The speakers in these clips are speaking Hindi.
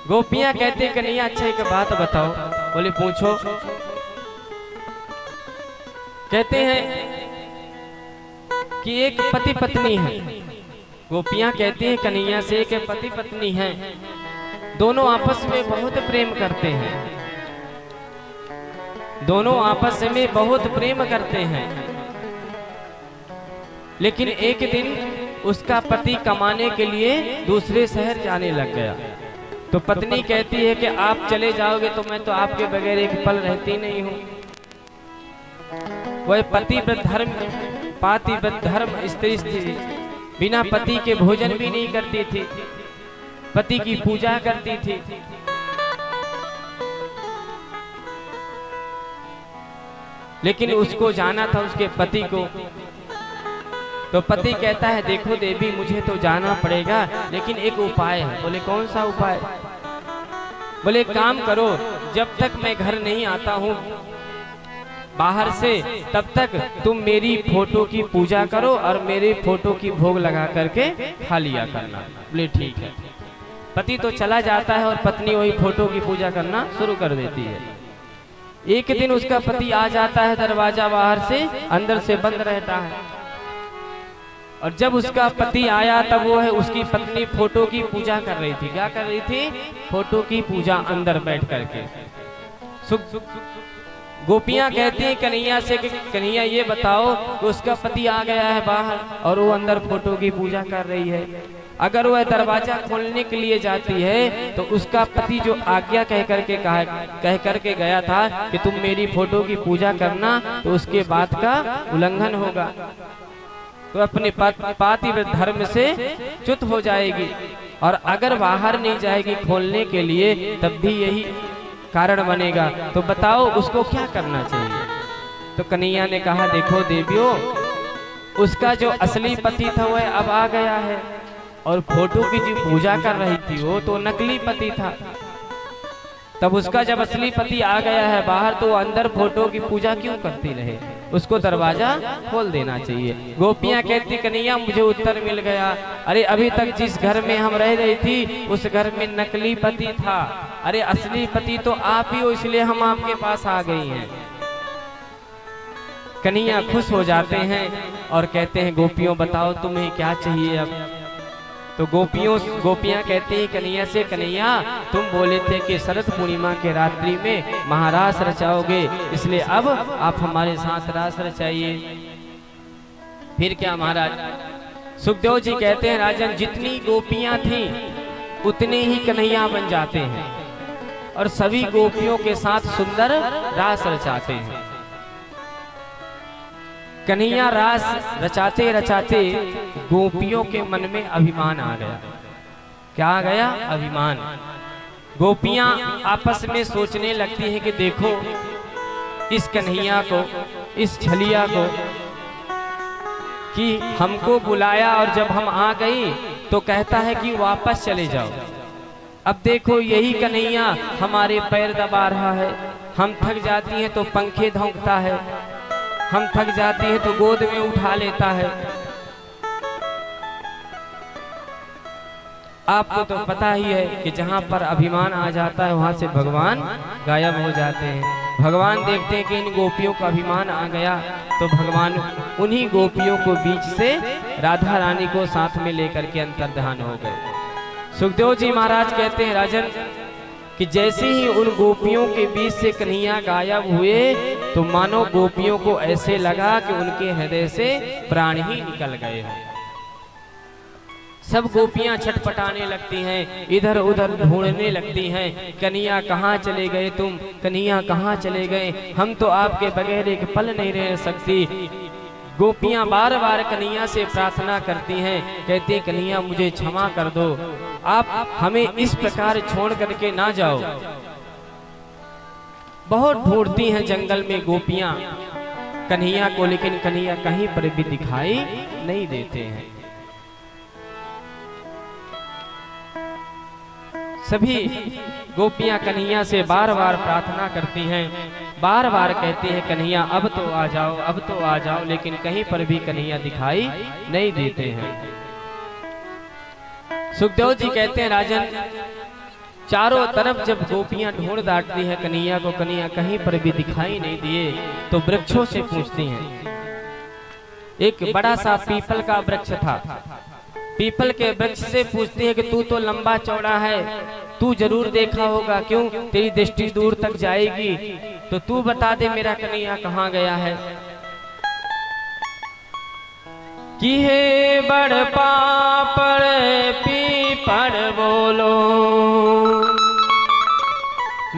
गोपियां कहते कन्हैया अच्छा एक बात बताओ। बोले पूछो। कहते हैं कि एक पति पत्नी है। गोपियां कहती हैं कन्हैया से कि पति पत्नी है, दोनों आपस में बहुत प्रेम करते हैं, दोनों आपस में बहुत प्रेम करते हैं। लेकिन एक दिन उसका पति कमाने के लिए दूसरे शहर जाने लग गया। तो पत्नी कहती है कि आप चले जाओगे तो मैं तो आपके बगैर एक पल रहती नहीं हूं। वह पतिव्रत धर्म पातिव्रत धर्म स्त्री थी, बिना पति के भोजन भी नहीं करती थी, पति की पूजा करती थी। लेकिन उसको जाना था उसके पति को। तो पति कहता है देखो देवी मुझे तो जाना पड़ेगा, लेकिन एक उपाय है। बोले कौन सा उपाय? बोले काम करो, जब तक मैं घर नहीं आता हूँ बाहर से तब तक तुम मेरी फोटो की पूजा करो और मेरी फोटो की भोग लगा करके खा लिया करना। बोले ठीक है। पति तो चला जाता है और पत्नी वही फोटो की पूजा करना शुरू कर देती है। एक दिन उसका पति आ जाता है, दरवाजा बाहर से अंदर से बंद रहता है। और जब उसका पति आया तब वो है उसकी पत्नी फोटो की पूजा कर रही थी। क्या कर रही थी? फोटो की पूजा अंदर बैठ करके। गोपियां कहती हैं कन्हैया से कि कन्हैया ये बताओ कि उसका पति आ गया है बाहर और वो अंदर फोटो की पूजा कर रही है। अगर वह दरवाजा खोलने के लिए जाती है तो उसका पति जो आज्ञा कह करके गया था कि तुम मेरी फोटो की पूजा करना, तो उसके बात का उल्लंघन होगा, तो अपने पातिव्रत धर्म से च्युत हो जाएगी। और अगर बाहर नहीं जाएगी खोलने के लिए तब भी यही कारण बनेगा। तो बताओ उसको क्या करना चाहिए? तो कन्हैया ने कहा देखो देवियों, उसका जो असली पति था वह अब आ गया है और फोटो की जो पूजा कर रही थी वो तो नकली पति था। तब उसका जब असली पति आ गया है बाहर तो अंदर फोटो की पूजा क्यों करती रहे? उसको दरवाजा खोल देना चाहिए। गोपियां कहती कन्हैया मुझे उत्तर मिल गया। अरे अभी तक जिस घर में हम रह रही थी उस घर में नकली पति था, अरे असली पति तो आप ही हो, इसलिए हम आपके पास आ गई हैं। कन्हैया खुश हो जाते हैं और कहते हैं गोपियों बताओ तुम्हें क्या चाहिए अब? तो गोपियां कहती हैं कन्हैया से कन्हैया तुम बोले थे कि शरद पूर्णिमा के रात्रि में महारास रचाओगे, इसलिए अब आप हमारे साथ रास रचाइए। फिर क्या महाराज? सुखदेव जी कहते हैं राजन जितनी गोपियां थी उतने ही कन्हैया बन जाते हैं और सभी गोपियों के साथ सुंदर रास रचाते हैं। कन्हैया रास रचाते रचाते गोपियों के मन में अभिमान आ गया। क्या आ गया? अभिमान। गोपियां आपस में सोचने लगती हैं कि देखो इस कन्हैया को, इस छलिया को, कि हमको बुलाया और जब हम आ गई तो कहता है कि वापस चले जाओ। अब देखो यही कन्हैया हमारे पैर दबा रहा है, हम थक जाती हैं तो पंखे धौंकता है, हम थक जाती हैं तो गोद में उठा लेता है। आपको तो पता ही है कि जहां पर अभिमान आ जाता है वहां से भगवान गायब हो जाते हैं। भगवान देखते हैं कि इन गोपियों का अभिमान आ गया तो भगवान उन्हीं गोपियों को बीच से राधा रानी को साथ में लेकर के अंतर्धान हो गए। सुखदेव जी महाराज कहते हैं राजन कि जैसे ही उन गोपियों के बीच से कन्हैया गायब हुए तो मानो गोपियों को ऐसे लगा कि उनके हृदय से प्राण ही निकल गए हैं। सब गोपियां छटपटाने लगती हैं, इधर उधर ढूंढने लगती हैं, कन्हैया कहाँ चले गए तुम, कन्हैया कहाँ चले गए, हम तो आपके बगैर एक पल नहीं रह सकती। गोपियां बार बार कन्हैया से प्रार्थना करती हैं, कहती हैं कन्हैया मुझे क्षमा कर दो, आप हमें इस प्रकार छोड़ करके ना जाओ। बहुत ढूंढती हैं जंगल में गोपियां कन्हैया को, लेकिन कन्हैया कहीं पर भी दिखाई नहीं देते हैं। सभी गोपियां कन्हैया से बार बार प्रार्थना करती हैं, बार बार कहती हैं कन्हैया अब तो आ जाओ, अब तो आ जाओ, लेकिन कहीं पर भी कन्हैया दिखाई नहीं देते हैं। सुखदेव जी कहते हैं राजन चारों तरफ जब गोपियां ढूंढ डांटती है कन्हैया को, कन्हैया कहीं पर भी दिखाई नहीं दिए, तो वृक्षों से पूछती हैं। एक बड़ा सा पीपल का वृक्ष था, पीपल के वृक्ष से पूछती है कि तू तो लंबा चौड़ा है, तू जरूर देखा होगा, क्यों तेरी दृष्टि दूर तक जाएगी, तो तू बता दे मेरा कन्हैया कहाँ गया है। कि हे बड़ पापड़ पीपड़ बोलो,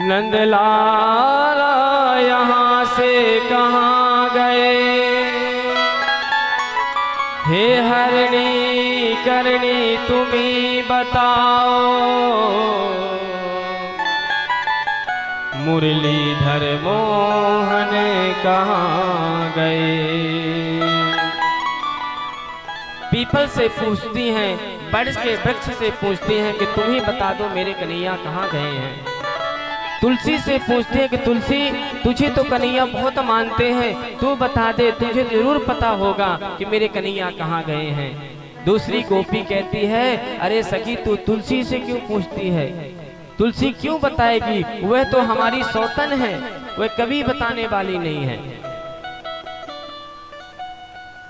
नंदलाल यहाँ से कहाँ गए। हे हरणी करणी तुम्ही बताओ, मुरलीधर मोहन कहाँ गए। पीपल से पूछती हैं, बड़ के वृक्ष से पूछती हैं कि तुम ही बता दो मेरे कन्हैया कहाँ गए हैं। तुलसी से पूछते हैं कि तुलसी तुझे तो कन्हैया बहुत मानते हैं, तू बता दे, तुझे जरूर पता होगा कि मेरे कन्हैया कहाँ गए हैं। दूसरी गोपी कहती है, अरे सखी तू तुलसी से क्यों पूछती है, तुलसी क्यों बताएगी, वह तो हमारी सौतन है, वह कभी बताने वाली नहीं है।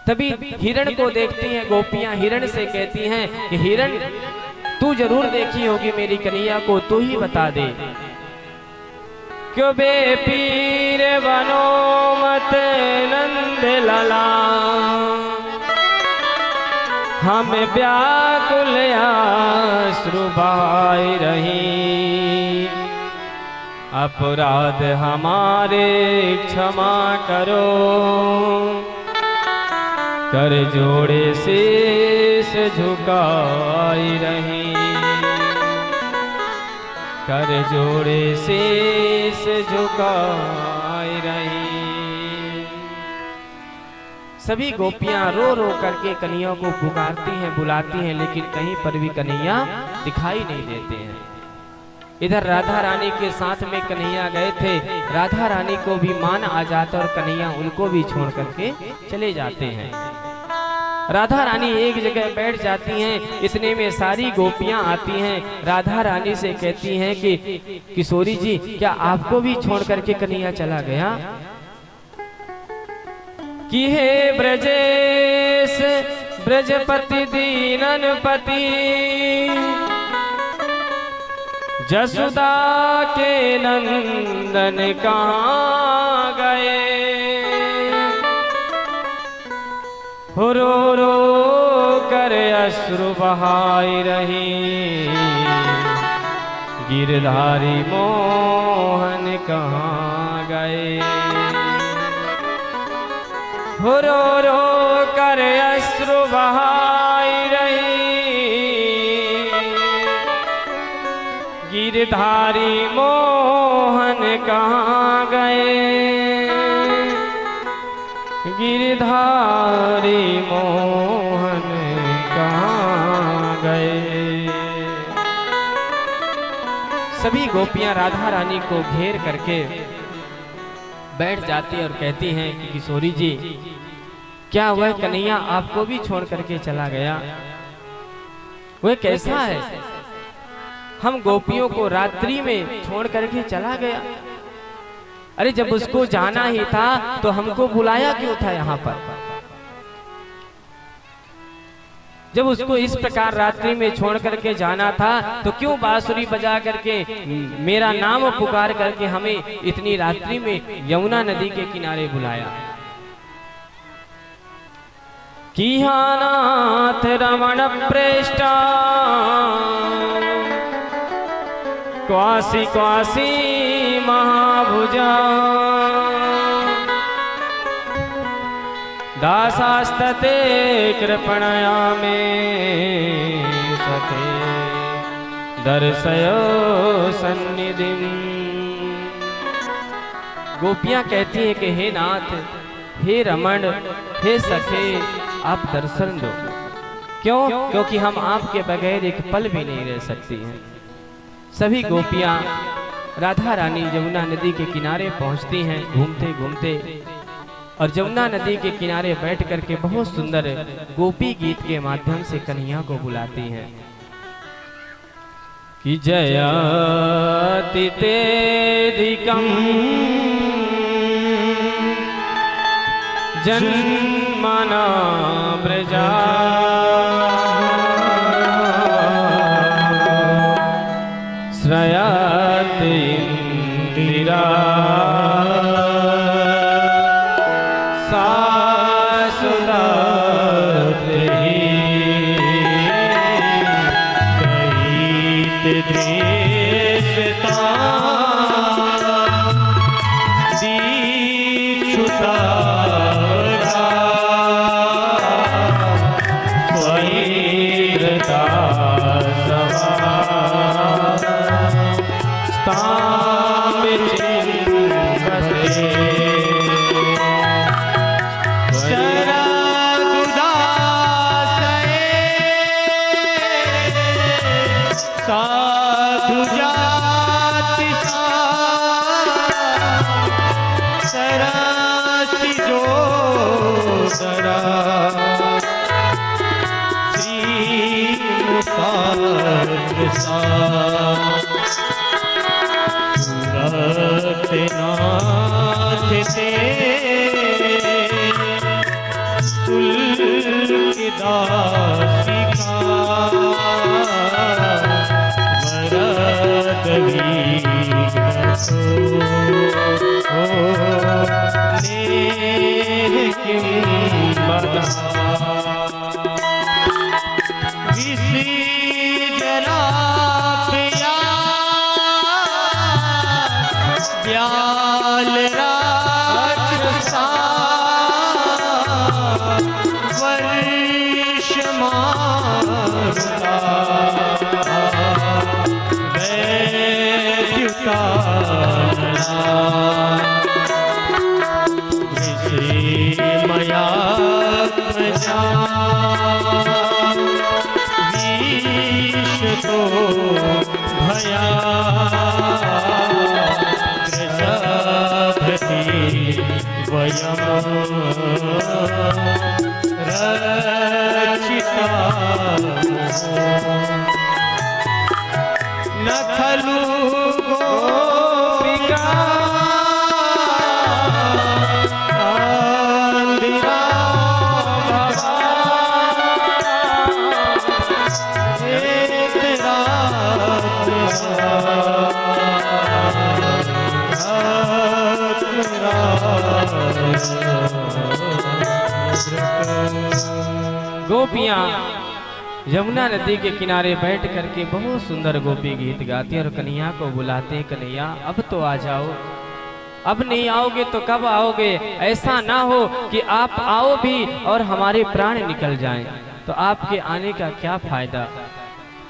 तभी हिरण को देखती हैं गोपियां, हिरण से कहती हैं कि हिरण तू जरूर देखी होगी मेरी कन्हैया को, तू ही बता दे। क्यों बे पीर बनो मत नंद लला, हम व्याकुल अश्रु बहाई रही, अपराध हमारे क्षमा करो, कर जोड़े शीश झुकाई रही, कर जोड़े शीश झुकाई रही। सभी गोपियां रो रो करके कन्हैया को पुकारती हैं, बुलाती हैं, लेकिन कहीं पर भी कन्हैया दिखाई नहीं देते हैं। इधर राधा रानी के साथ में कन्हैया गए थे, राधा रानी को भी मान आ जाता और कन्हैया उनको भी छोड़ करके चले जाते हैं। राधा रानी एक जगह बैठ जाती हैं, इतने में सारी गोपियां आती हैं, राधा रानी से कहती हैं कि किशोरी जी क्या आपको भी छोड़ करके कन्हैया चला गया। कि हे ब्रजेश ब्रजपति दीननपति, जसुदा के नंदन कहाँ गए। रो रो कर अश्रु बहाई रही, गिरधारी मोहन कहाँ गए। रो रो कर अश्रु बहाई रही, गिरधारी मोहन कहाँ गए। गिरधारी मोहन कहाँ गए। सभी गोपियां राधा रानी को घेर करके बैठ जाती और कहती हैं कि किशोरी जी क्या वह कन्हैया आपको भी छोड़ करके चला गया, वह कैसा है, हम गोपियों को रात्रि में छोड़ करके चला गया। अरे जब उसको जाना ही था तो हमको बुलाया क्यों था यहाँ पर। जब उसको इस प्रकार रात्रि में छोड़ करके जाना था तो क्यों बांसुरी बजा करके मेरा नाम पुकार करके हमें इतनी रात्रि में यमुना नदी के किनारे बुलाया। किहानाथ रमण प्रेष्टा क्वासी क्वासी महाभुजा, दासास्तते कृपणया में सखे, दर्शयो सन्निधिं। गोपियां कहती है कि हे नाथ, हे रमण, हे सखे, आप दर्शन दो। क्यों? क्योंकि हम आपके बगैर एक पल भी नहीं रह सकती हैं। सभी गोपियां राधा रानी यमुना नदी के किनारे पहुंचती हैं घूमते घूमते, और यमुना नदी के किनारे बैठ करके बहुत सुंदर गोपी गीत के माध्यम से कन्हैया को बुलाती हैं। कि जयाति तेधिकं जन्मना प्रजा श्रयाति इंदिरा गोपियाँ यमुना नदी के किनारे बैठ करके बहुत सुंदर गोपी गीत गाती और कन्हैया को बुलाते, कन्हैया अब तो आ जाओ, अब नहीं आओगे तो कब आओगे? ऐसा ना हो कि आप आओ भी और हमारे प्राण निकल जाएं, तो आपके आने का क्या फायदा?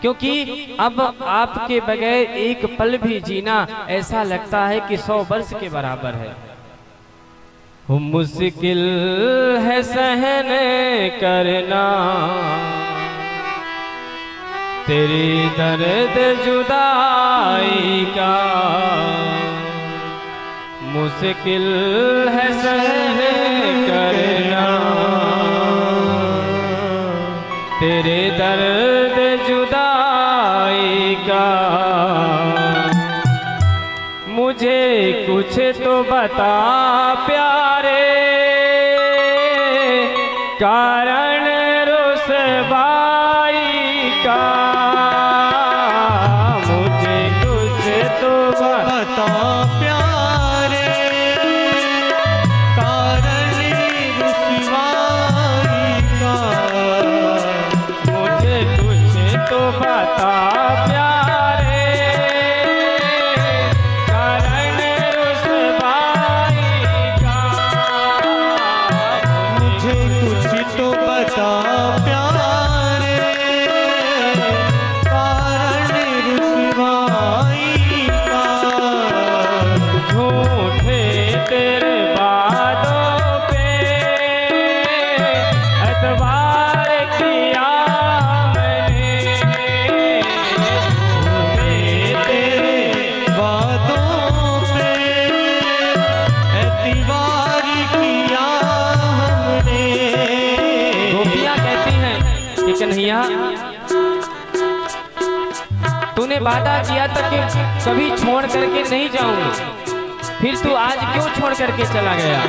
क्योंकि अब आपके बगैर एक पल भी जीना ऐसा लगता है कि 100 वर्ष के बराबर है। मुश्किल है सहन करना तेरी दर्द जुदाई का, मुश्किल है सहन करना तेरे दर्द जुदाई का। मुझे कुछ तो बता प्यारे, कारण रुसवाई का। मुझे कुछ तो बता प्यारे, कारण रुसवाई का। मुझे कुछ तो बता प्यारे, कारण रुसवाई का। मुझे कुछ तो बता प्यारे, कारण रुसवाई का। तूने वादा किया था कि कभी छोड़ करके नहीं जाऊंगा, फिर तू आज क्यों छोड़ करके चला गया?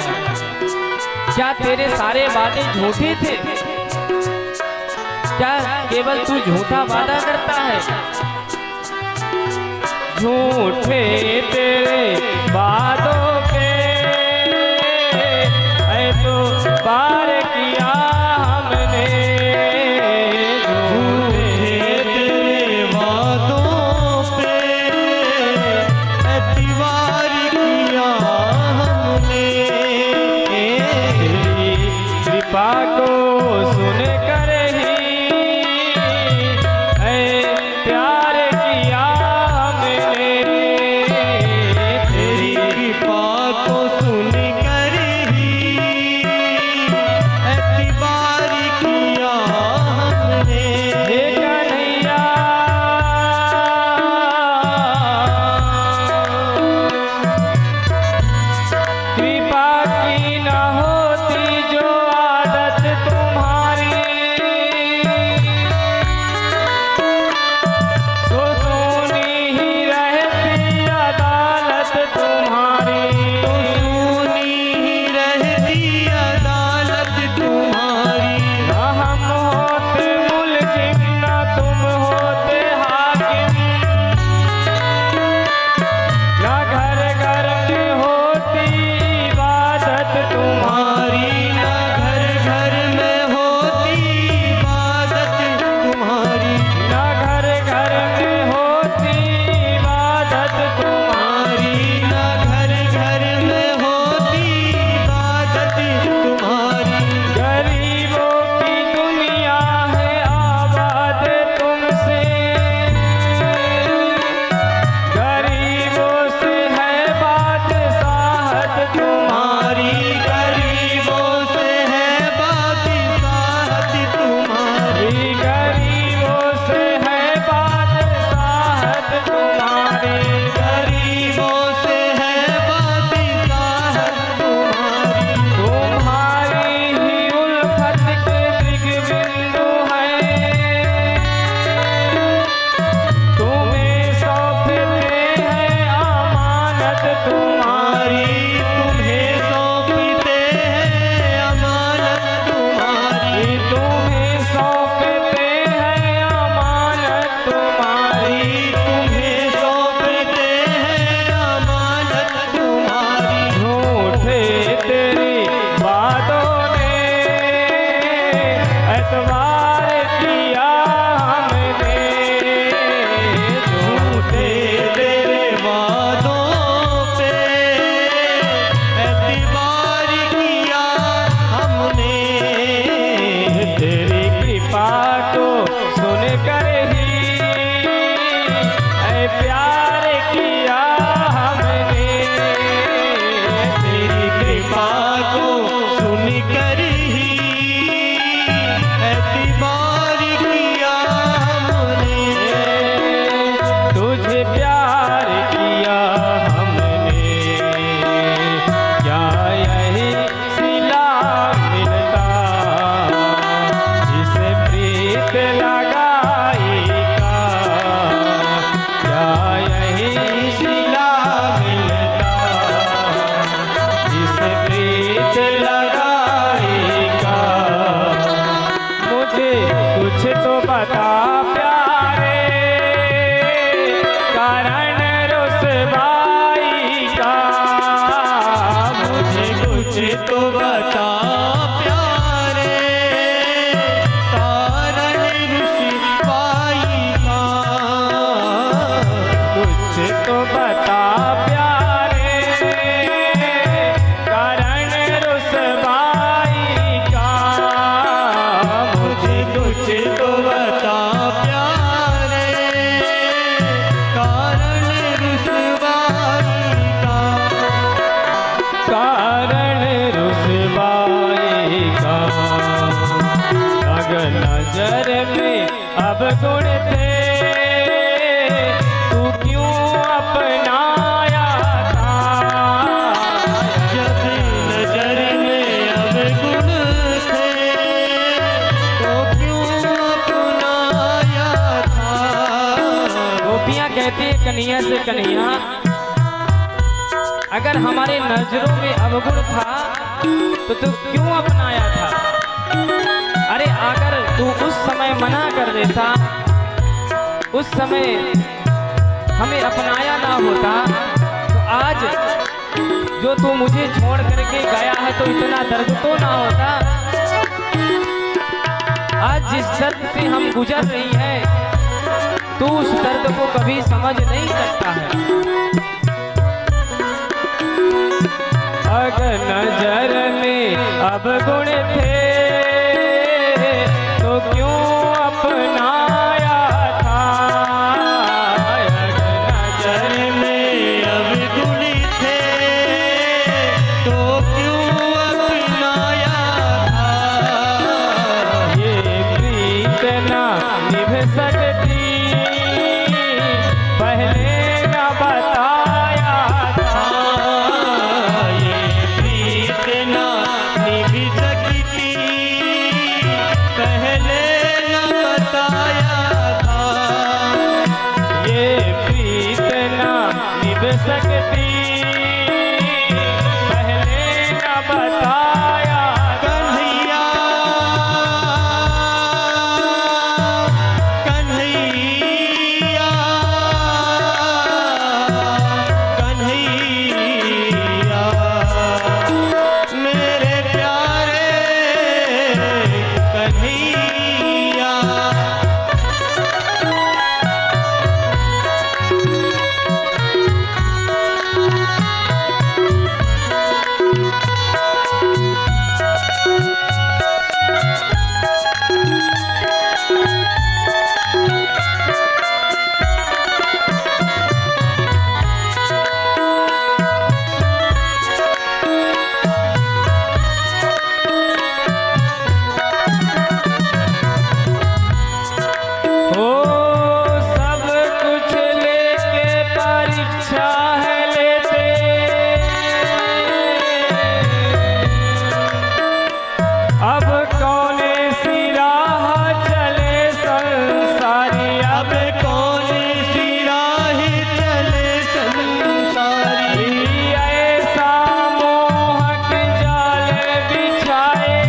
क्या तेरे सारे वादे झूठे थे? क्या केवल तू झूठा वादा करता है? झूठे तेरे वादों पे तो पार किया हमने, झूठे तेरे वादों पे एतबार किया हमने। तेरी कृपा को सुन कर ही प्यार किया हमने। तेरी कृपा को सुन कर ही एतबार किया हमने। हे कन्हैया कृपा की न होती जो आदत तुम्हारी, सो सोनी ही रहती अदालत तुम्हारी। तो सुनी ही रहती अदालत तुम्हारी। न हम होते मुल्जिम न तुम होते हाकिम, न घर घर में होती इबादत तुम्हारी। तुम्हारी ना घर घर में होती इबादत तुम्हारी। न घर घर में होती इबादत तुम्हारी। तुम्हारी ना घर घर में होती इबादत तुम्हारी। गरीबों की दुनिया है आबाद तुमसे, गरीबों से है बादशाहत तुम्हारी। गरीबों से है बादशाहत तुम्हारी। गरीबों से है बादशाहत तुम्हारी। गरीबों से है बादशाहत तुम्हारी। तुम्हारी ही उल्फत के दिग्बिंदु है, तुम्हें सौंपते हैं अमानत तुम्हारी। तुम्हें सौंपते हैं अमानत तुम्हारी। तुम्हें सौंपते हैं अमानत तुम्हारी। तुम्हें सौंपते हैं अमानत तुम्हारी। झूठे तेरे वादों ने एतबार किया हमने, झूठे तेरे वादों पे एतबार किया हमने। तेरी कृपा को सुन कर ही प्यार किया हमने। तेरी कृपा को सुन कर ही एतबार किया हमने। तुझे प्यार किया हमने, क्या यही सिला मिलता जिसे प्रीत लगाई का? क्या यही सिला मिलता जिसे प्रीत लगाई का? मुझे कुछ तो बता प्यारे, कारण रुसवाई का? मुझे कुछ तो बता प्यारे, कारण रुसवाई का। कुछ तो बता प्यारे, कारण रुसवाई का? मुझे कुछ तो बता प्यारे, कारण रुसवाई का। कारण रुसवाई का। अगर नजर में अब गुण थे, तू क्यों अपनाया था? जब नजर में अब गुण थे, तो क्यों अपनाया था? गोपियाँ कन्हैया से, कन्हैया अगर हमारे नजरों में अवगुण था तो तू क्यों अपनाया था? अरे अगर तू उस समय मना कर देता, उस समय हमें अपनाया ना होता, तो आज जो तू मुझे छोड़ करके गया है तो इतना दर्द तो ना होता। आज जिस दर्द से हम गुजर रही है तू उस दर्द को कभी समझ नहीं सकता है। अगर नजर में अब गुण थे तो क्यों अपनाया था? अगर नजर में अब गुण थे तो क्यों अपनाया था? ये प्रीत ना निभ सकती पहले ना बताया था। ये प्रीत ना निभ सकती पहले न बताया था। ये प्रीत ना निभ सकती पहले ना बताया। कन्हैया कन्हैया कन्हैया मेरे प्यारे कन्हैया। ओ सब कुछ लेके परीक्षा है लेते, अब कौन सी राह चले संसारी। अब कौन सी राह चले संसारी। ऐसा मोहक जाल बिछाए,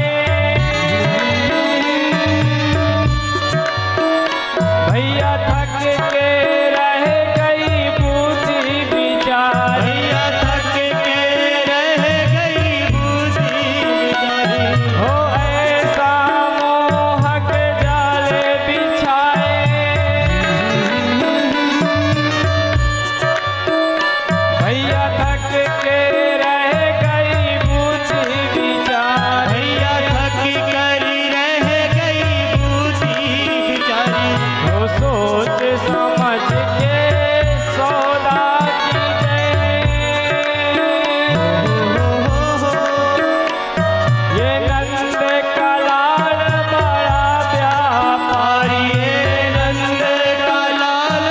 भैया थक के रह गई बूढ़ी बिचारी। भैया थक के रह गई बूढ़ी बिचारी। हो ऐसा मोहक जाल बिछाए, भैया थक के रह गई बूढ़ी बिचारी। भैया थक कर रह गई बूढ़ी बिचारी। हो सोच समझ के सौदा कीजिए, ये नंद का लाल बड़ा व्यापारी। ये नंद का लाल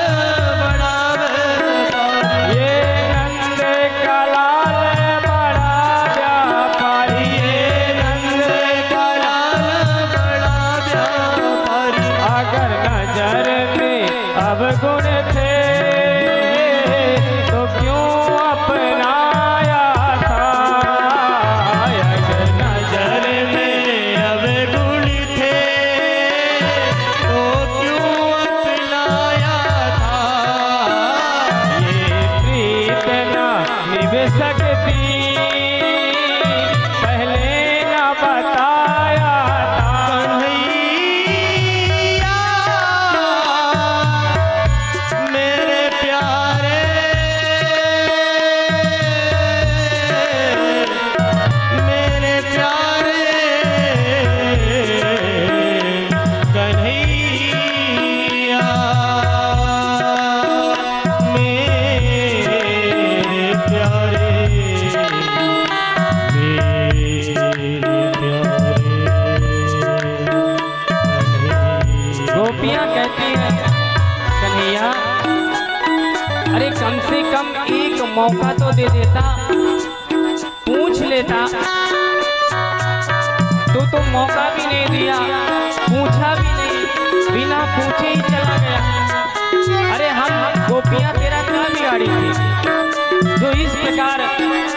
बड़ा व्यापारी। ये नंद का लाल बड़ा व्यापारी। ये नंद का लाल बड़ा व्यापारी। अगर नजर में अब गुण थे तो क्यों अपनाया था? अगर नजर में अब गुण थे तो क्यों अपनाया था? ये प्रीत ना निभ सकती पहले ना बताया था। कन्हैया मेरे प्यारे मेरे प्यारे कन्हैया मेरे प्यारे गोपियां कहती हैं कन्हैया, अरे कम से कम एक मौका तो दे देता, पूछ लेता। तो मौका भी नहीं दिया, पूछा भी नहीं, बिना पूछे ही चला गया। अरे हम गोपियां तेरा क्या बिगाड़ी थी जो इस प्रकार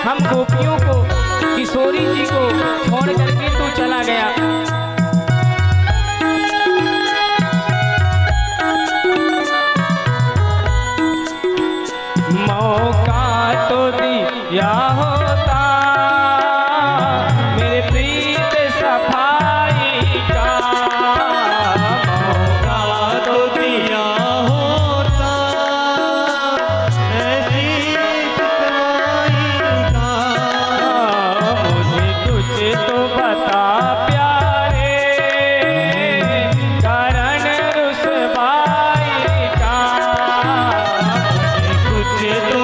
हम गोपियों को, किशोरी जी को छोड़ करके तू चला गया। मौका तो दिया होता मेरे प्रीत सफाई का, मौका तो दिया होता ऐसी सितवाई का। मुझे तुझे तो बता प्यारे कारण रुसवाई का, तुझे तो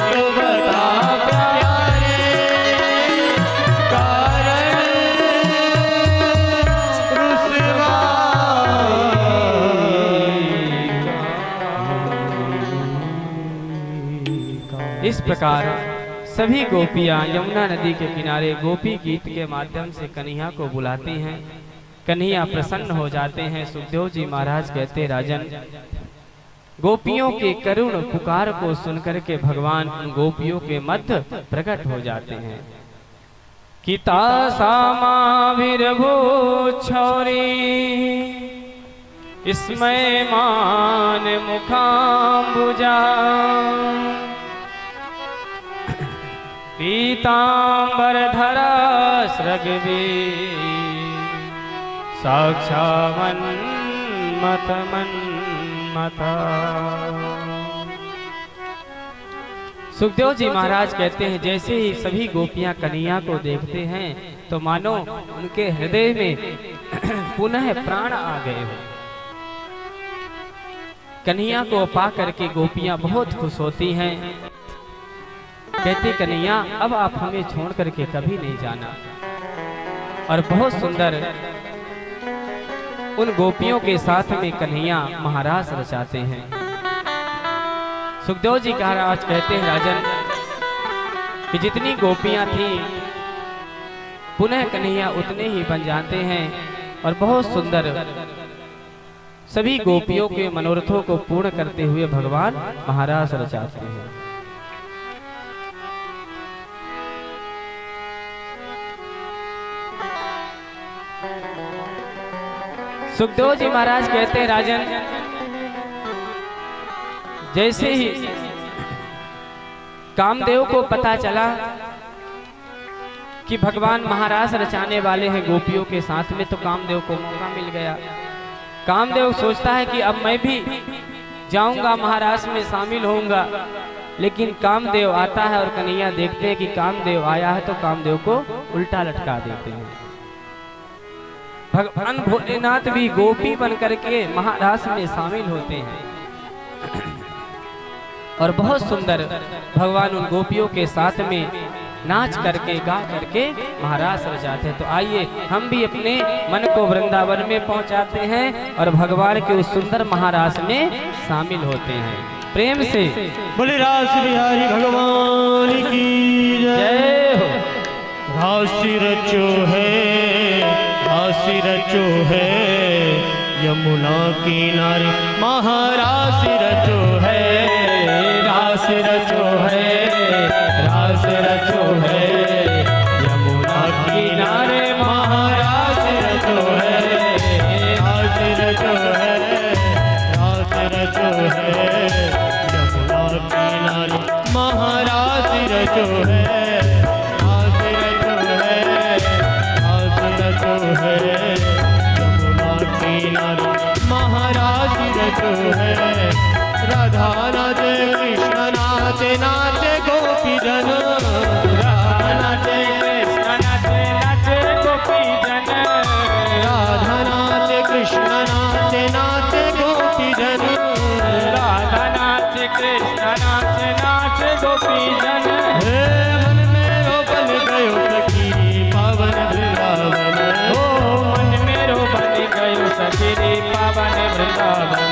तो बता प्यारे कारण रुसवाई। इस प्रकार सभी गोपियां यमुना नदी के किनारे गोपी गीत के माध्यम से कन्हैया को बुलाती हैं। कन्हैया प्रसन्न हो जाते हैं। सुखदेव जी महाराज कहते, राजन, गोपियों के करुण पुकार को सुनकर के भगवान उन गोपियों के मध्य प्रकट हो जाते हैं। किता सामाविर्भू छौरी इसमय मान मुखाम्बुजा पीतांबरधरा स्रग्वी साक्षामन्मथमन्मथा। सुखदेव जी महाराज कहते हैं, जैसे ही सभी गोपियां कन्हैया को देखते हैं तो मानो उनके हृदय में पुनः प्राण आ गए हो। कन्हैया को पा करके गोपियां बहुत खुश होती हैं। कहती, कन्हैया अब आप हमें छोड़ करके कभी नहीं जाना। और बहुत सुंदर उन गोपियों के साथ में कन्हैया महारास रचाते हैं। सुखदेव जी महाराज कहते हैं, राजन, कि जितनी गोपियां थी पुनः कन्हैया उतने ही बन जाते हैं और बहुत सुंदर सभी गोपियों के मनोरथों को पूर्ण करते हुए भगवान महारास रचाते हैं। सुखदेव जी महाराज कहते हैं, राजन, जैसे ही कामदेव को पता चला कि भगवान महारास रचाने वाले हैं गोपियों के साथ में, तो कामदेव को मौका मिल गया। कामदेव सोचता है कि अब मैं भी जाऊंगा महारास में शामिल होऊंगा, लेकिन कामदेव आता है और कन्हैया देखते हैं कि कामदेव आया है तो कामदेव को उल्टा लटका देते हैं। भगवान भोलेनाथ भी गोपी बन करके महारास में शामिल होते हैं और बहुत सुंदर भगवान उन गोपियों के साथ में नाच करके गा करके महारास रचाते हैं। तो आइए हम भी अपने मन को वृंदावन में पहुंचाते हैं और भगवान के उस सुंदर महारास में शामिल होते हैं। प्रेम से बोले रास बिहारी भगवान की जय हो। राशि रचो है यमुना किनारे महाराशि रचो है। रास रचो है यमुना किनारे महाराशि रचो है। रास रचो है यमुना किनारे महाराशि रचो है। राधा नाचे कृष्ण नाचे नाचे गोपी जन। राधा नाचे कृष्ण नाचे नाचे गोपी जन। राधा नाचे कृष्ण नाचे नाचे गोपी जन। राधा नाचे कृष्ण नाचे नाचे गोपी जन। हे मन मेरो बन गयो सखी पावन वृंदावन। ओ मन मेरो बन गयो सखी पावन वृंदावन।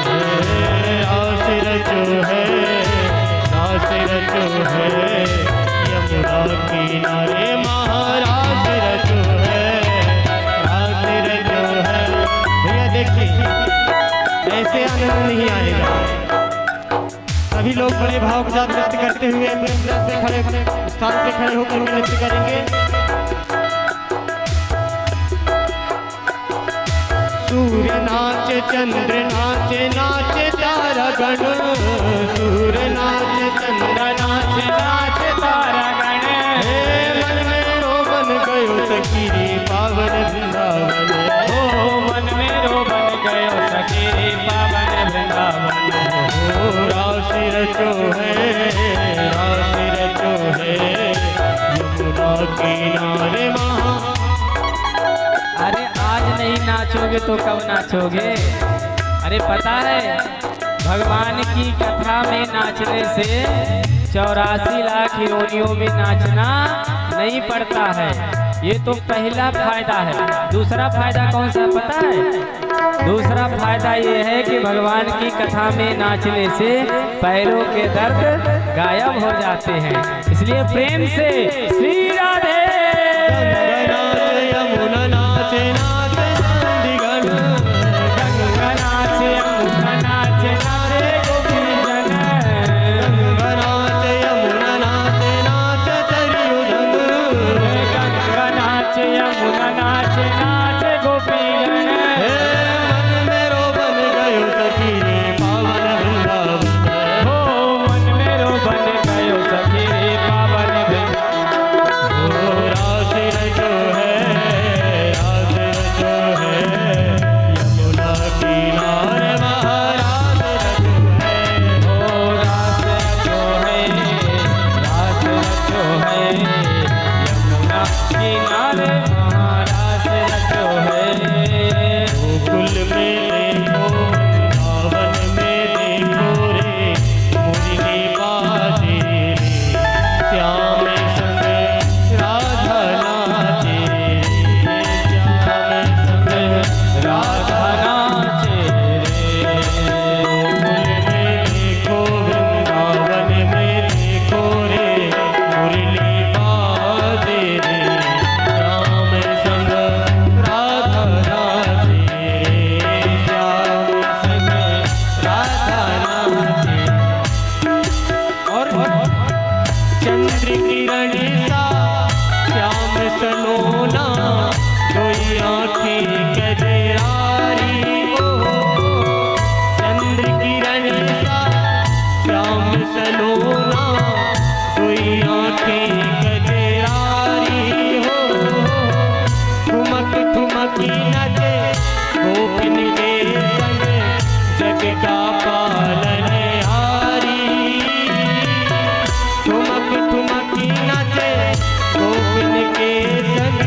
रास रचो है यमुना किनारे महाराज रचो है। रास रचो है। भैया देखिए, ऐसे आनंद नहीं आएगा। सभी लोग बड़े भाव के साथ नृत्य करते हुए खड़े स्थान पे खड़े होकर नृत्य करेंगे। सूर्य नाचे चंद्र नाचे नाचे तारा गण। सूर्य नाचे चंद्र नाचे नाचे तारा गण। हे मन मेरो बन गयो सखी पावन वृंदावन। ओ मन मेरो बन गयो सखी पावन वृंदावन। ओ रास रचो है यमुना किनारे महा। अरे आज नहीं नाचोगे तो कब नाचोगे? अरे पता है भगवान की कथा में नाचने से 84 लाख योनियों में नाचना नहीं पड़ता है। ये तो पहला फायदा है। दूसरा फायदा कौन सा पता है? दूसरा फायदा ये है कि भगवान की कथा में नाचने से पैरों के दर्द गायब हो जाते हैं। इसलिए प्रेम से श्री राधे। यमुना नाचे नाचे चंडीगढ़, गंगा नाचे यमुना नाचे नाचे गोपीजन, गंगा नाचे यमुना नाचे नाचे सरयू रंग, गंगा नाचे यमुना नाचे नाचे गोपीजन। हे मन मेरो बन गयो सखी रे पावन वृंदावन, हो मन मेरो बन गयो सखी रे पावन वृंदावन। ओ रास रचो है, रास रचो है, यमुना किनारे महाराज रचो है। ओ रास रचो है, रास रचो है, यमुना किनारे महारास रचो है। गोकुल में देखो, वृंदावन में देखो रे, मुरली बाजे रे, श्याम संग राधा नाचे रे, श्याम संग राधा नाचे रे। गोकुल में देखो, वृंदावन में देखो रे, मुरली बाजे रे, श्याम संग राधा नाचे रे, श्याम संग राधा नाचे। और चंद्र किरण सा श्याम सलोना, कोई आँखें कजरारी, ओ चंद्र किरण सा श्याम सलोना, कोई आँखें कजरारी हो। ठुमक ठुमकी नचे गोपिन के संग, जग का पालनहारी। ठुमक ठुमकी नचे गोपिन के संग,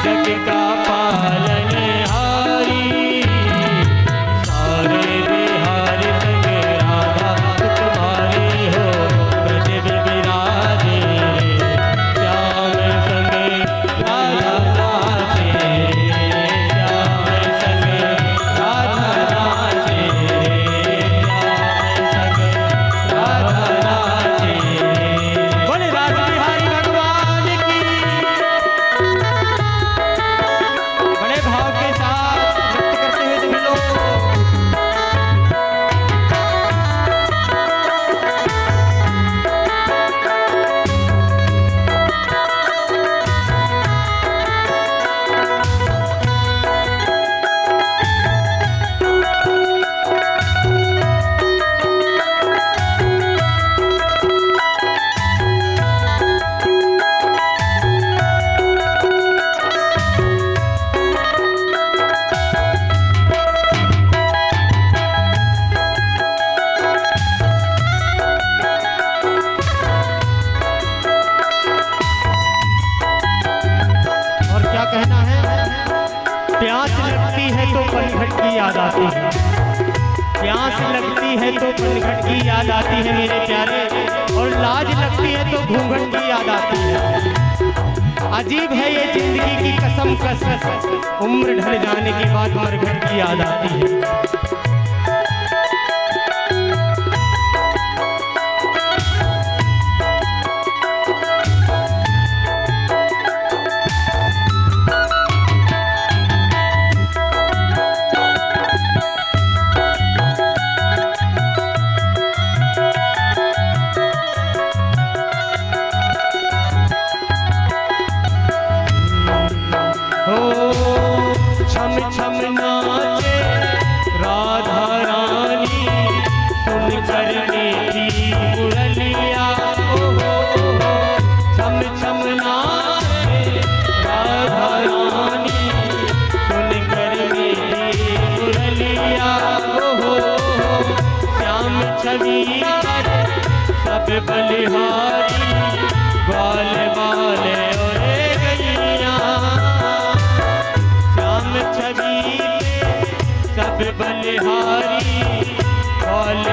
जग का पालनहारी। सारे बिहारी संग राधा तुम्हारी हो, ब्रज विराजे रे, श्याम संग राधा नाचे रे, श्याम संग राधा नाचे रे, श्याम संग राधा नाचे रे। बोले रास बिहारी भगवान की। बड़े भाव के साथ नृत्य करते हुए सभी लोग। और क्या कहना है? प्यास लगती है तो पनघट की याद आती है, प्यास लगती है तो पनघट की याद आती है मेरे प्यारे, और लाज लगती है तो घूंघट की याद आती है। अजीब है ये जिंदगी की कसम कस, उम्र ढल जाने के बाद मरघट की याद आती है। छम छम नाचे राधा रानी, सुन कर मीठी मुरलिया। छम छम नाचे राधा रानी, सुन कर मीठी मुरलिया। श्याम छवि पर सब बलिहारी, ग्वाल वाले और गैया। श्याम छवि पे सब बलिहारी, ग्वाल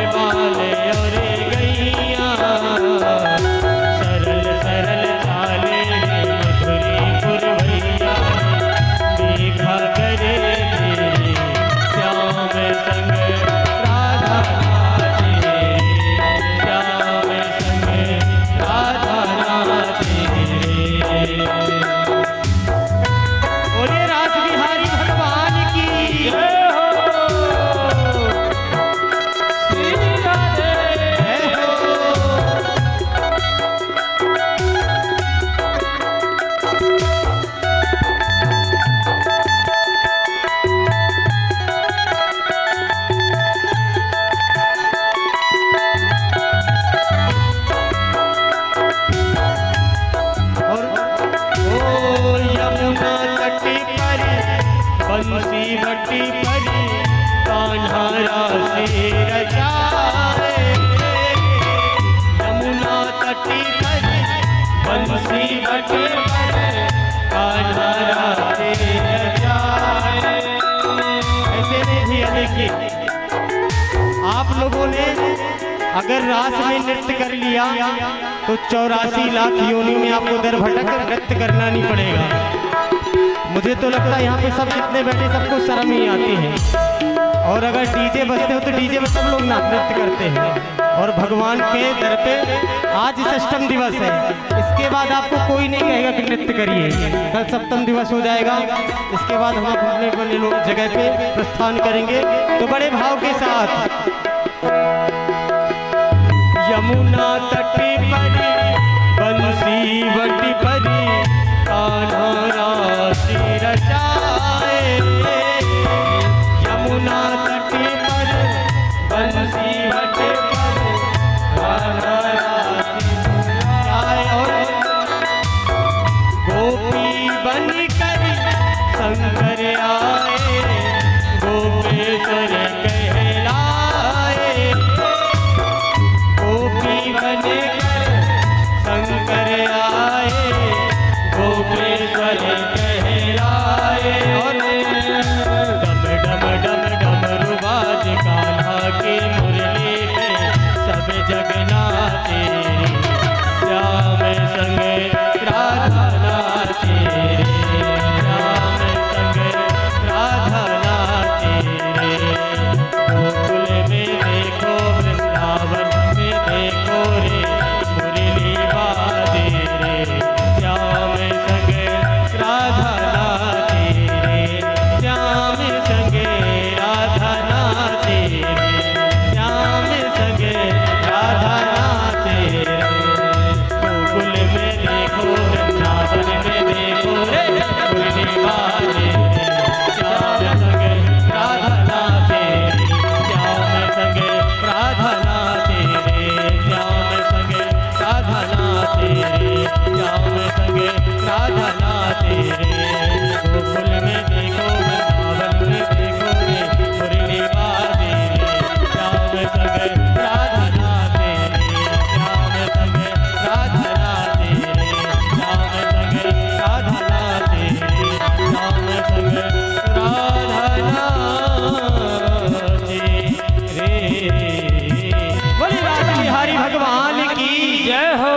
के पर कान्हा राधे रचाए। ऐसे में भी देखिए, आप लोगों ने अगर रास में नृत्य कर लिया तो 84 लाख योनियों में आपको दर भटक नृत्य करना नहीं पड़ेगा। मुझे तो लगता है यहाँ पे सब जितने बैठे सबको शर्म ही आती है। और अगर डीजे बजते हो तो डीजे में सब लोग नृत्य करते हैं। और भगवान के दर पे आज सप्तम दिवस है, इसके बाद आपको कोई नहीं कहेगा कि नृत्य करिए। कल सप्तम दिवस हो जाएगा, इसके बाद हम अपने अपने लोग जगह पे प्रस्थान करेंगे। तो बड़े भाव के साथ यमुना तटी परी बंसी बटी परी कान्हा राधे रचाए। यमुना तटी पर बंसी बटी परी कान्हा राधे रचाए। और गोपी बन कर शंकर आए, गोपेश्वर कहलाए। गोपी बनकर शंकर आए, गोपेश्वर कहलाए। और डम डम डम डमरू बाज कान्हा की मुरली पे सब जग नाचे। श्याम संग राधा नाचे, श्याम संग राधा नाचे। गोकुल में देखो वृंदावन में देखो रे मुरली बाजे रे। श्याम संग राधा नाचे रे, श्याम संग राधा नाचे रे, श्याम संग राधा नाचे रे। गोकुल में देखो वृंदावन में देखो रे मुरली बाजे रे। श्याम संग राधा नाचे रे, श्याम संग राधा नाचे रे, श्याम संग राधा नाचे रे, श्याम संग राधा नाचे रे। गोकुल में देखो वृंदावन में देखो रे मुरली बाजे रे। श्याम संग राधा नाचे रे, श्याम संग राधा नाचे रे, श्याम संग राधा नाचे रे, श्याम संग राधा नाचे रे। बोले राज बिहारी भगवान की जय हो।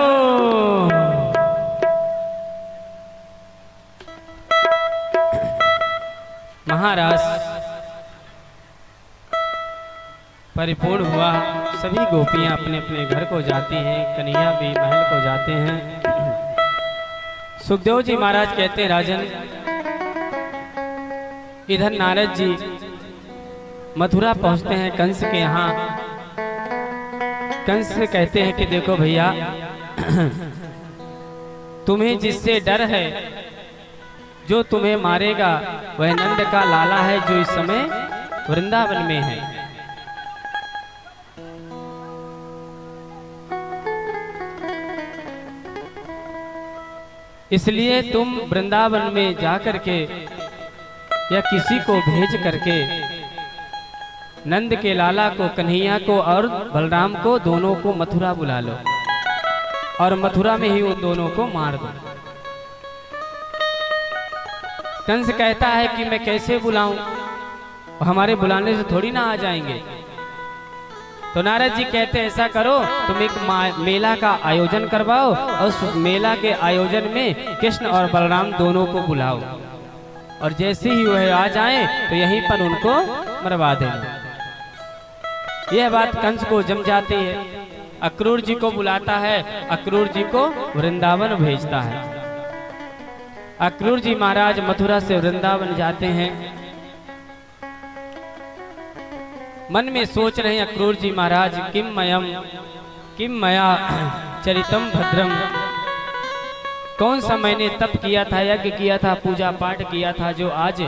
महाराज परिपूर्ण हुआ, सभी गोपियां अपने अपने घर को जाती हैं, कन्हैया भी महल को जाते हैं। सुखदेव जी महाराज कहते हैं, राजन इधर नारद जी मथुरा पहुंचते हैं कंस के यहाँ। कंस कहते हैं कि देखो भैया, तुम्हें जिससे डर है, जो तुम्हें मारेगा वह नंद का लाला है, जो इस समय वृंदावन में है। इसलिए तुम वृंदावन में जाकर के या किसी को भेज करके नंद के लाला को, कन्हैया को और बलराम को, दोनों को मथुरा बुला लो और मथुरा में ही उन दोनों को मार दो। कंस कहता है कि मैं कैसे बुलाऊं, हमारे बुलाने से थोड़ी ना आ जाएंगे। तो नारद जी कहते हैं, ऐसा करो, तुम एक मेला का आयोजन करवाओ और उस मेला के आयोजन में कृष्ण और बलराम दोनों को बुलाओ, और जैसे ही वह आ जाएं तो यहीं पर उनको मरवा देना। यह बात कंस को जम जाती है। अक्रूर जी को बुलाता है, अक्रूर जी को वृंदावन भेजता है। अक्रूर जी महाराज मथुरा से वृंदावन जाते हैं। मन में सोच रहे हैं अक्रूर जी महाराज, किम मया चरितम भद्रम, कौन सा मैंने तप किया था, यज्ञ किया था, पूजा पाठ किया था, जो आज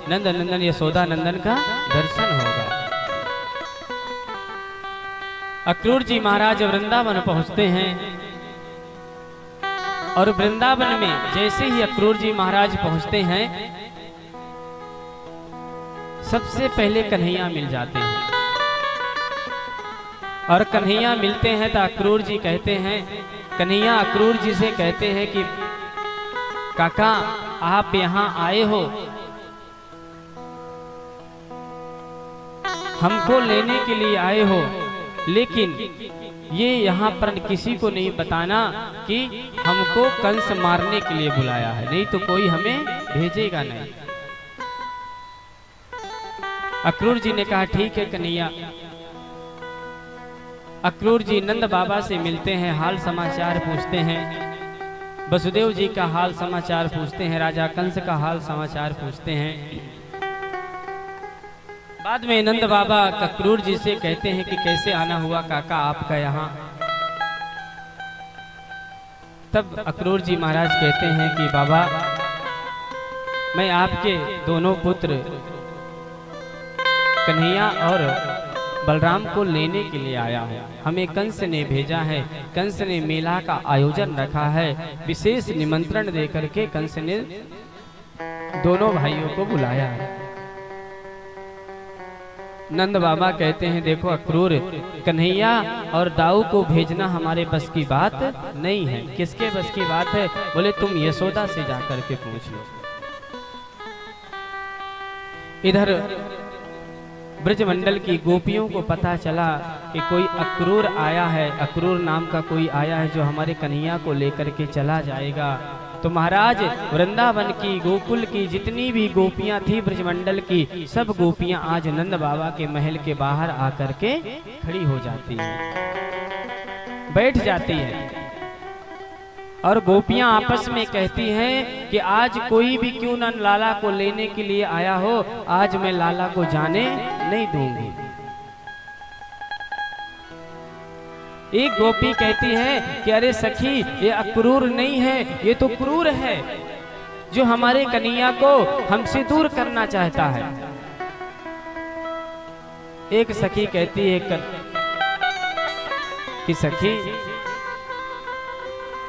नंद नंदन यशोदा नंदन का दर्शन होगा। अक्रूर जी महाराज वृंदावन पहुंचते हैं और वृंदावन में जैसे ही अक्रूर जी महाराज पहुंचते हैं, सबसे पहले कन्हैया मिल जाते हैं। और कन्हैया मिलते हैं तो अक्रूर जी कहते हैं, कन्हैया अक्रूर जी से कहते हैं कि काका आप यहाँ आए हो, हमको लेने के लिए आए हो, लेकिन ये यहाँ पर किसी को नहीं बताना कि हमको कंस मारने के लिए बुलाया है, नहीं तो कोई हमें भेजेगा नहीं। अक्रूर जी ने कहा ठीक है कन्हैया। अक्रूर जी नंद बाबा से मिलते हैं, हाल समाचार पूछते हैं, वसुदेव जी का हाल समाचार पूछते हैं, राजा कंस का हाल समाचार पूछते हैं। बाद में नंद बाबा अक्रूर जी से कहते हैं कि कैसे आना हुआ काका आपका यहाँ। तब अक्रूर जी महाराज कहते हैं कि बाबा मैं आपके दोनों पुत्र कन्हैया और बलराम को लेने के लिए आया हूँ। हमें कंस ने भेजा है, कंस ने मेला का आयोजन रखा है, विशेष निमंत्रण देकर के कंस ने दोनों भाइयों को बुलाया है। नंद बाबा कहते हैं देखो अक्रूर, कन्हैया और दाऊ को भेजना हमारे बस की बात नहीं है। किसके बस की बात है? बोले तुम यशोदा से जाकर के पूछ लो। इधर ब्रजमंडल की गोपियों को पता चला कि कोई अक्रूर आया है, अक्रूर नाम का कोई आया है जो हमारे कन्हैया को लेकर के चला जाएगा। तो महाराज वृंदावन की गोकुल की जितनी भी गोपियां थी ब्रजमंडल की, सब गोपियां आज नंद बाबा के महल के बाहर आकर के खड़ी हो जाती हैं, बैठ जाती हैं और गोपियां आपस में कहती हैं कि आज कोई भी क्यों न लाला को लेने के लिए आया हो, आज मैं लाला को जाने नहीं दूंगी। एक गोपी कहती है कि अरे सखी ये अक्रूर नहीं है, ये तो क्रूर है जो हमारे कन्हैया को हमसे दूर करना चाहता है। एक सखी कहती है कि सखी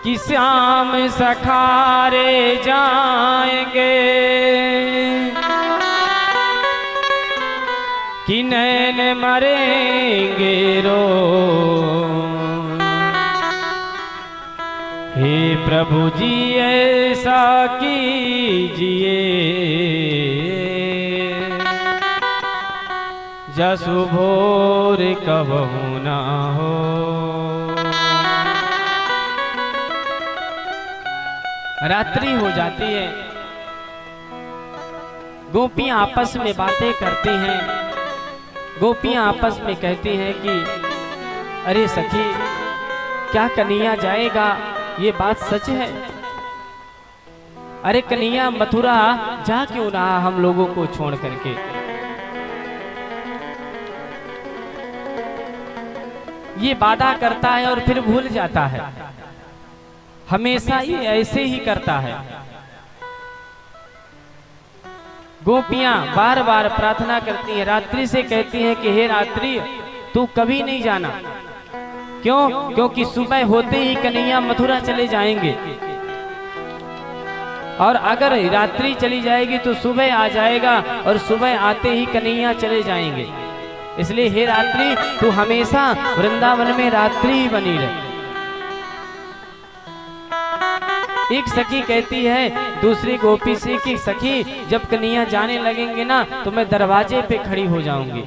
कि श्याम सखारे जाएंगे कि नैन मरेंगे रो, हे प्रभु जी ऐसा कीजिए जसु भोर कबहू ना हो। रात्रि हो जाती है, गोपियां आपस में बातें करती हैं। गोपियां आपस में कहती हैं कि अरे सखी क्या कन्हैया जाएगा? ये बात सच है? अरे कन्हैया मथुरा जा क्यों रहा हम लोगों को छोड़ करके? ये वादा करता है और फिर भूल जाता है, हमेशा ये ऐसे ही करता है। गोपियां बार बार प्रार्थना करती हैं, रात्रि से कहती हैं कि हे रात्रि तू कभी नहीं जाना। क्यों? क्योंकि सुबह होते ही कन्हैया मथुरा चले जाएंगे और अगर रात्रि चली जाएगी तो सुबह आ जाएगा और सुबह आते ही कन्हैया चले जाएंगे। इसलिए हे रात्रि तू हमेशा वृंदावन में रात्रि ही बनी रहे। एक सखी कहती है दूसरी गोपी से कि सखी जब कन्हैया जाने लगेंगे ना तो मैं दरवाजे पे खड़ी हो जाऊंगी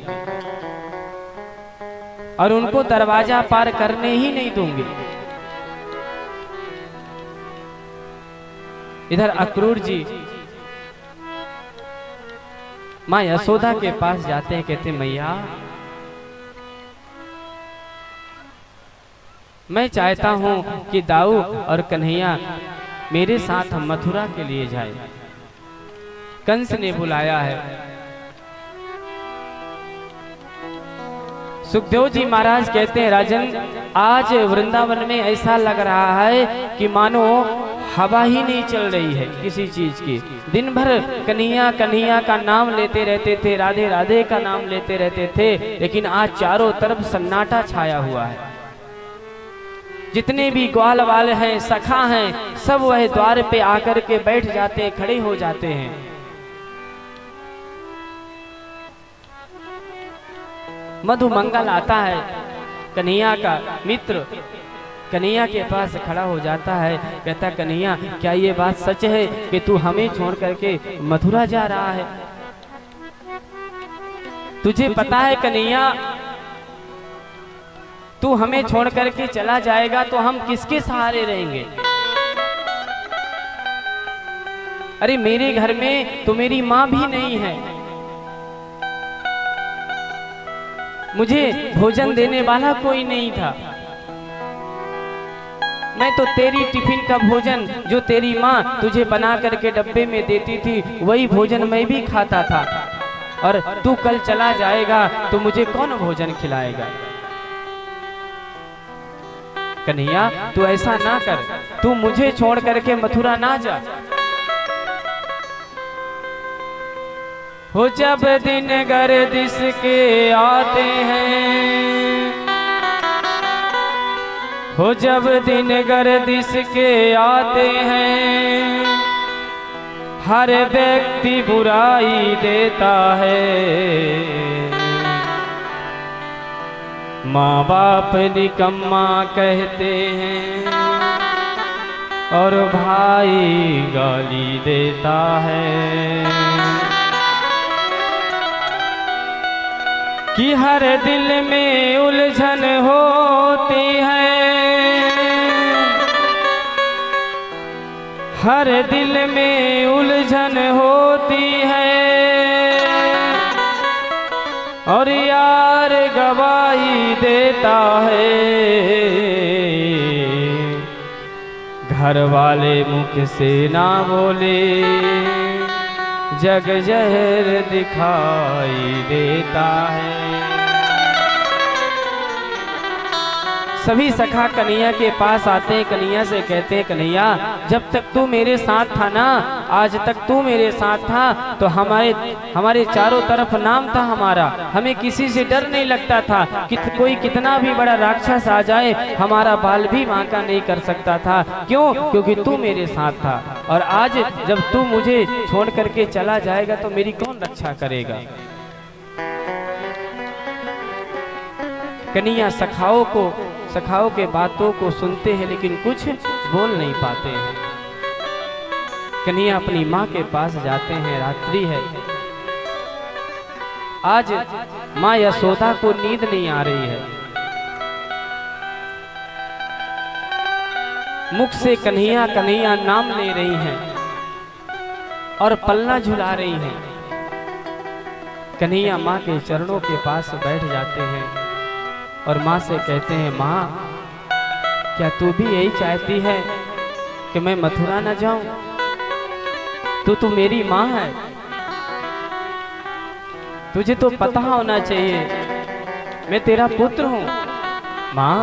और उनको दरवाजा पार करने ही नहीं दूंगी। इधर अक्रूर जी माँ यशोदा के पास जाते हैं, कहते मैया मैं चाहता हूं कि दाऊ और कन्हैया मेरे साथ मथुरा के लिए जाए, कंस ने बुलाया है। सुखदेव जी महाराज कहते हैं राजन आज वृंदावन में ऐसा लग रहा है कि मानो हवा ही नहीं चल रही है किसी चीज की। दिन भर कन्हैया कन्हैया का नाम लेते रहते थे, राधे राधे का नाम लेते रहते थे, लेकिन आज चारों तरफ सन्नाटा छाया हुआ है। जितने भी ग्वाल वाल हैं, सखा हैं, सब वह द्वार पे आकर के बैठ जाते हैं, खड़े हो जाते हैं। मधुमंगल आता है, कन्हैया का मित्र कन्हैया के पास खड़ा हो जाता है, कहता कन्हैया क्या ये बात सच है कि तू हमें छोड़ करके मथुरा जा रहा है? तुझे पता है कन्हैया, तू हमें छोड़ करके चला जाएगा तो हम किसके सहारे रहेंगे? अरे मेरे घर में तो मेरी माँ भी नहीं है, मुझे भोजन देने वाला कोई नहीं था। मैं तो तेरी टिफिन का भोजन जो तेरी माँ तुझे बना करके डब्बे में देती थी वही भोजन मैं भी खाता था, और तू कल चला जाएगा तो मुझे कौन भोजन खिलाएगा? कन्हैया तू ऐसा ना कर, तू मुझे छोड़ करके मथुरा ना जा। हो जब दिन गर्दिश के आते हैं, हो जब दिन गर्दिश के आते हैं, हर व्यक्ति बुराई देता है। माँ बाप निकम्मा कहते हैं और भाई गाली देता है, कि हर दिल में उलझन होती है, हर दिल में उलझन होती है, और यार गवाही देता है। घर वाले मुख से ना बोले, जग जहर दिखाई देता है। सभी सखा कन्हैया के पास आते हैं, कन्हैया से कहते हैं कन्हैया जब तक तू मेरे साथ था ना, आज तक तू मेरे साथ था तो हमारे चारों तरफ नाम था हमारा, हमें किसी से डर नहीं लगता था कि कोई कितना भी बड़ा राक्षस आ जाए हमारा बाल भी बांका नहीं कर सकता था। क्यों? क्योंकि तू मेरे साथ था, और आज जब तू मुझे छोड़ करके चला जाएगा तो मेरी कौन रक्षा करेगा? कन्हैया सखाओं के बातों को सुनते हैं लेकिन कुछ बोल नहीं पाते हैं। कन्हैया अपनी माँ के पास जाते हैं, रात्रि है। आज माँ यशोदा को नींद नहीं आ रही है, मुख से कन्हैया कन्हैया नाम ले रही हैं और पलना झुला रही हैं। कन्हैया माँ के चरणों के पास बैठ जाते हैं और माँ से कहते हैं माँ क्या तू भी यही चाहती है कि मैं मथुरा न जाऊं? तू मेरी माँ है, तुझे तो पता होना चाहिए मैं तेरा पुत्र हूं। माँ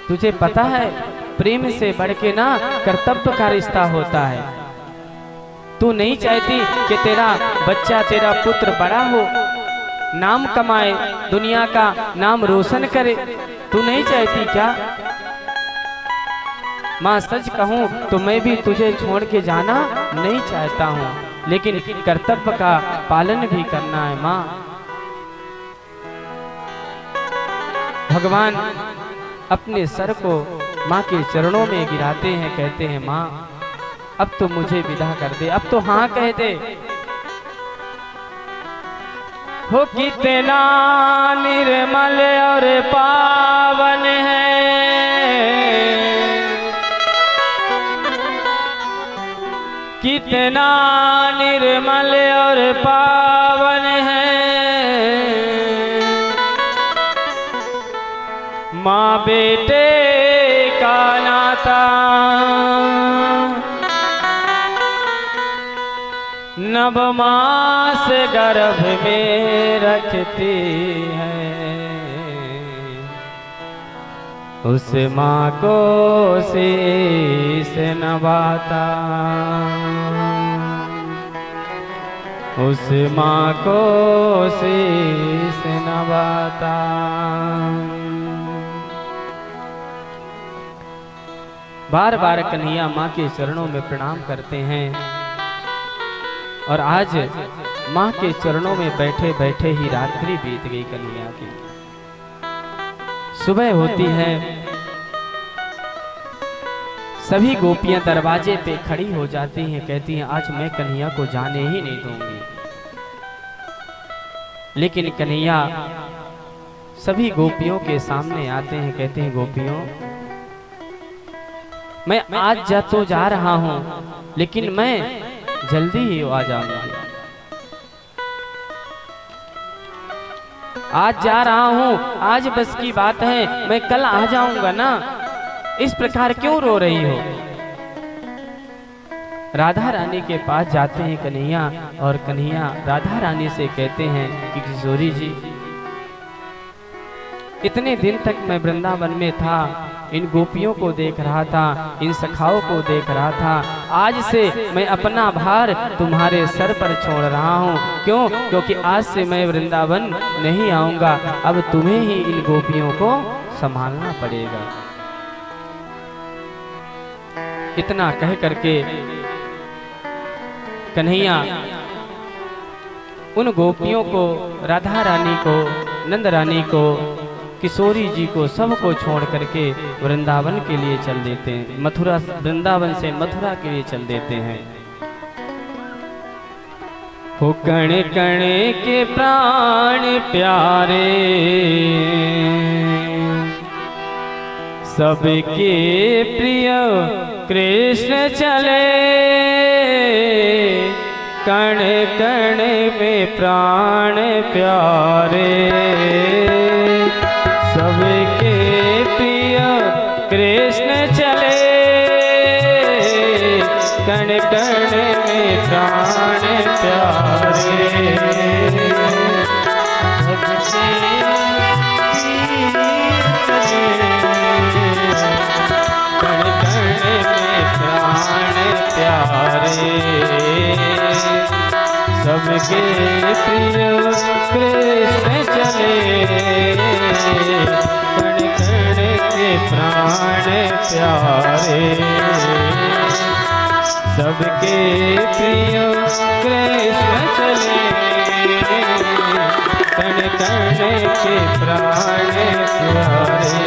तुझे पता है प्रेम से बढ़ के ना कर्तव्य का रिश्ता होता है। तू नहीं चाहती कि तेरा बच्चा तेरा पुत्र बड़ा हो, नाम कमाए, दुनिया का नाम रोशन करे, तू नहीं चाहती क्या? माँ सच कहूँ तो मैं भी तुझे छोड़ के जाना नहीं चाहता हूँ, लेकिन कर्तव्य का पालन भी करना है माँ। भगवान अपने सर को माँ के चरणों में गिराते हैं, कहते हैं माँ अब तो मुझे विदा कर दे, अब तो हाँ कह दे। हो कितना निर्मल और पावन है, कितना निर्मल और पावन है, माँ बेटे का नाता नवमास गर्भ में रखती है, उस माँ को शीश नवाता, उस माँ को शीश नवाता। बार बार कन्हैया माँ के चरणों में प्रणाम करते हैं, और आज माँ के चरणों में बैठे बैठे ही रात्रि बीत गई कन्हैया की। सुबह होती है, सभी गोपियां दरवाजे पे खड़ी हो जाती हैं, कहती हैं आज मैं कन्हैया को जाने ही नहीं दूंगी। लेकिन कन्हैया सभी गोपियों के सामने आते हैं, कहते हैं गोपियों मैं आज तो जा रहा हूं, लेकिन मैं जल्दी ही आ जाऊंगा। आज जा रहा हूं, आज बस की बात है, मैं कल आ जाऊंगा ना। इस प्रकार क्यों रो रही हो? राधा रानी के पास जाते हैं कन्हैया, और कन्हैया राधा रानी से कहते हैं कि किशोरी जी, इतने दिन तक मैं वृंदावन में था, इन गोपियों को देख रहा था, इन सखाओं को देख रहा था। आज से मैं अपना भार तुम्हारे सर पर छोड़ रहा हूँ। क्यों? क्योंकि आज से मैं वृंदावन नहीं आऊंगा, अब तुम्हें ही इन गोपियों को संभालना पड़ेगा। इतना कह करके कन्हैया उन गोपियों को, राधा रानी को, नंद रानी को, किशोरी जी को, सबको छोड़ करके वृंदावन के लिए चल देते हैं। मथुरा, वृंदावन से मथुरा के लिए चल देते हैं। हो कण कण के प्राण प्यारे, सबके प्रिय कृष्ण चले, कण कण में प्राण प्यारे, सबके प्रिय कृष्ण चले, कण कण में प्राण प्यारे, कण कण में प्राण प्यारे, सबके प्रिय कृष्ण चले, कण कण के प्राण प्यारे, सबके प्रिय कृष्ण चले, कण कण के प्राण प्यारे।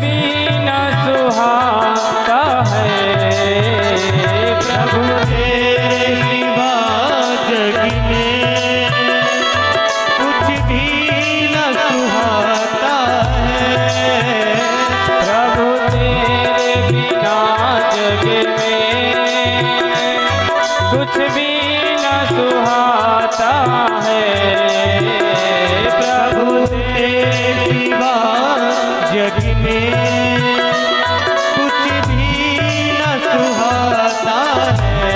भी न सुहाता है। प्रभु तेरे सिवा जग में कुछ भी न सुहाता है। प्रभु तेरे बिना जग में कुछ भी न सुहाता है। प्रभु तेरे सिवा जग में कुछ भी न सुहाता है।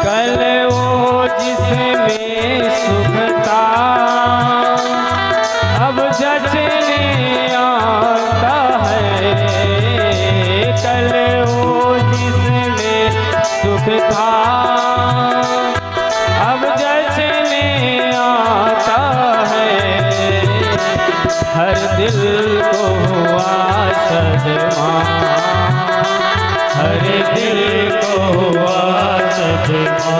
कल वो जिसमें सुख था अब जचने आता है। कल वो जिसमें सुख था अब जचने आता है। हर दिल को हुआ सदमा, हर दिल को हुआ सदमा।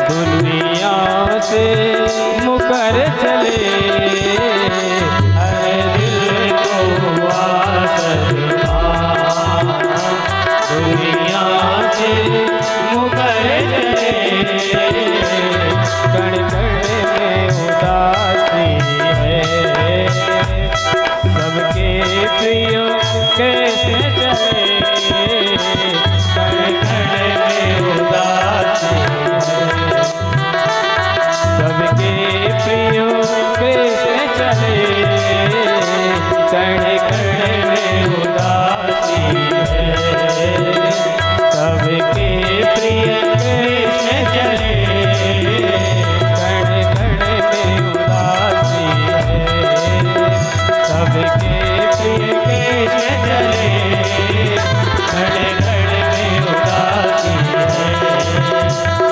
दुनिया से मुकर चले। हर दिल को हुआ सदमा। दुनिया से मुकर चले। कण कण में उदासी है, सबके प्रिय कैसे चले। कण कण में उदासी है, सबके प्रिय कैसे चले। कण कण में उदासी है, सबके प्रिय कैसे चले। कण कण में उदासी है, सबके प्रिय कैसे चले। कण कण में उदासी है,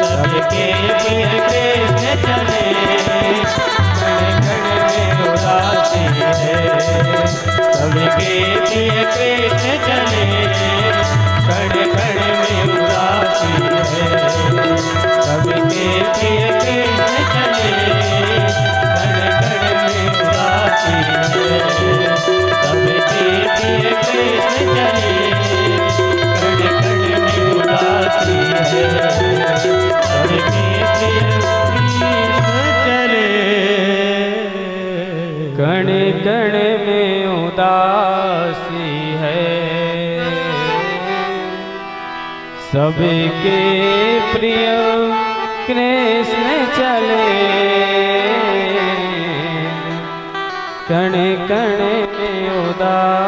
सबके प्रिय कैसे चले। कण कण में उदासी है, सबके प्रिय कैसे चले। कण कण में उदासी है, सबके प्रिय कैसे चले। कण कण में उदासी है, सबके प्रिय कैसे चले। कण कण में उदासी है, सबके प्रिय कैसे चले। कण कण में उदासी है, सबके प्रिय कृष्ण चले। कण कण में उदासी